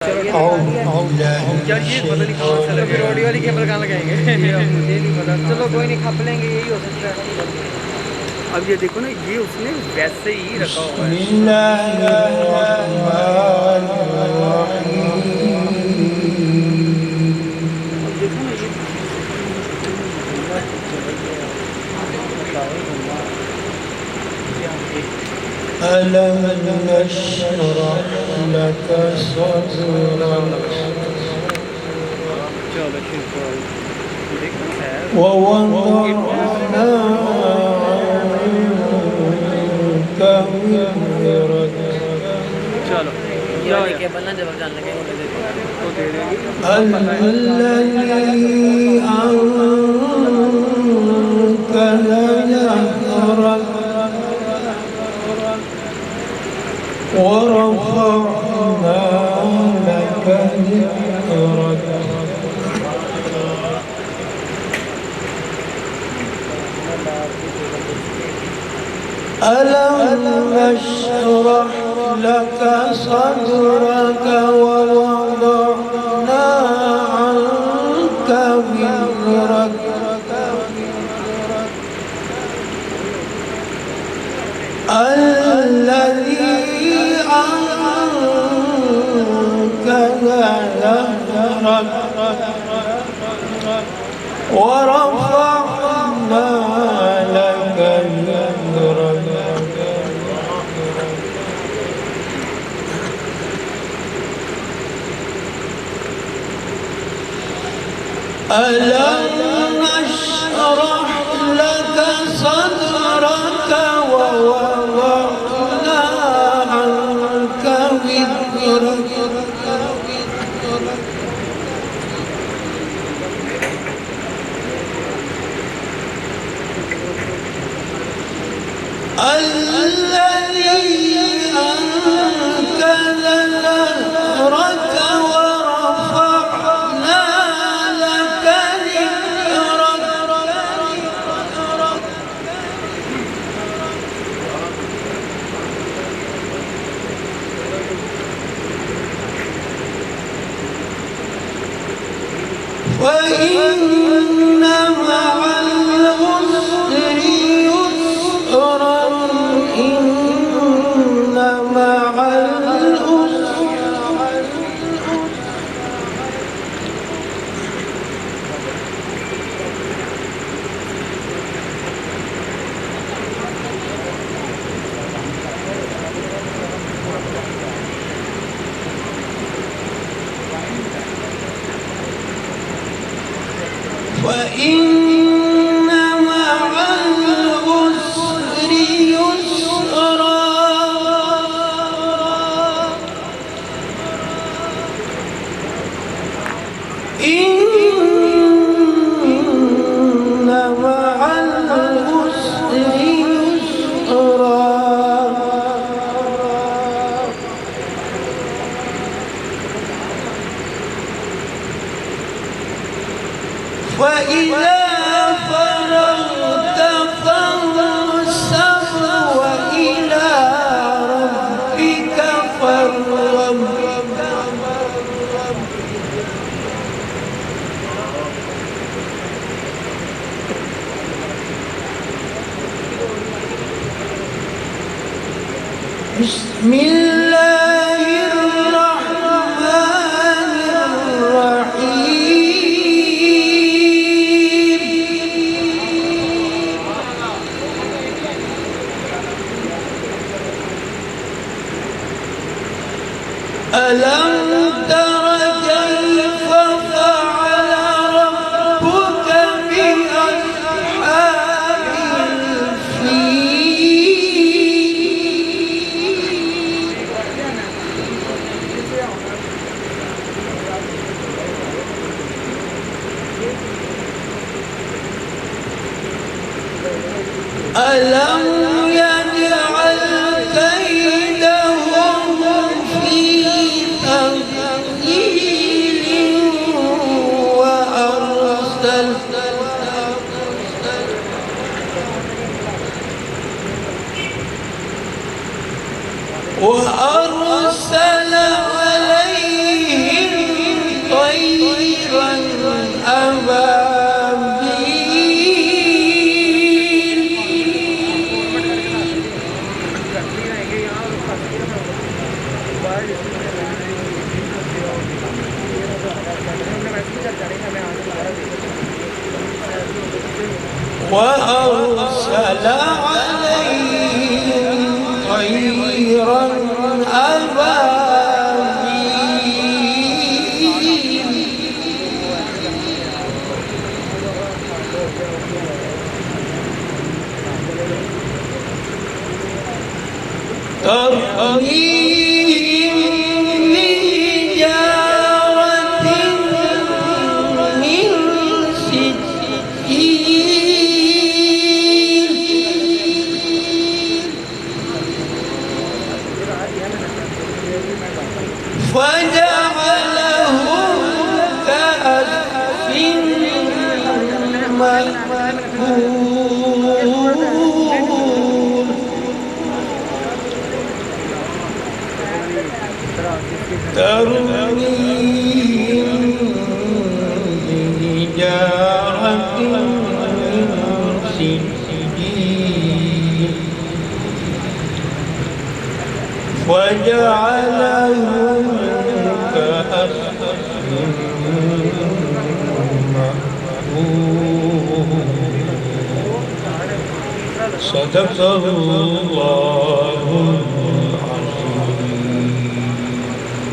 यार ये पता नहीं कहाँ से लगे, रोडी वाली केबल कहाँ लगाएंगे मुझे नहीं पता। चलो कोई नहीं, खप लेंगे, यही हो सकता है। अब ये देखो ना, ये उसने वैसे ही रखा हुआ है। अब देखो ना ये ألم نشرح لك صدرك ووضعنا عنك وزرك الذي أنقذ ظهرك ورفعنا لك ذكرك ألم نشرح لك صدرك ووضعنا عنك وزرك الذي أنقذ ظهرك ورفعنا لك ذكرك ألم نشرح لك صدرك ووضعنا عنك وزرك الذي أنقذ ظهرك ورفعنا لك ذكرك وإن مع العسر يسرا إن مع العسر وإن مع العسر يسرا إن مع العسر يسرا وإذا فرغت فانصب وإلى ربك فارغب بسم الله الرحمن الرحيم ألم تر كيف فعل ربك بأصحاب الفيل ألم يجعل كيدهم في تضليل وأرسل عليهم وأرسل عليهم طيرا أبابيل ترميهم بحجارة من سجيل فجعلهم كعصف مأكول ترميهم بحجارة من سجيل وجعلهم كعصف مأكول صدق الله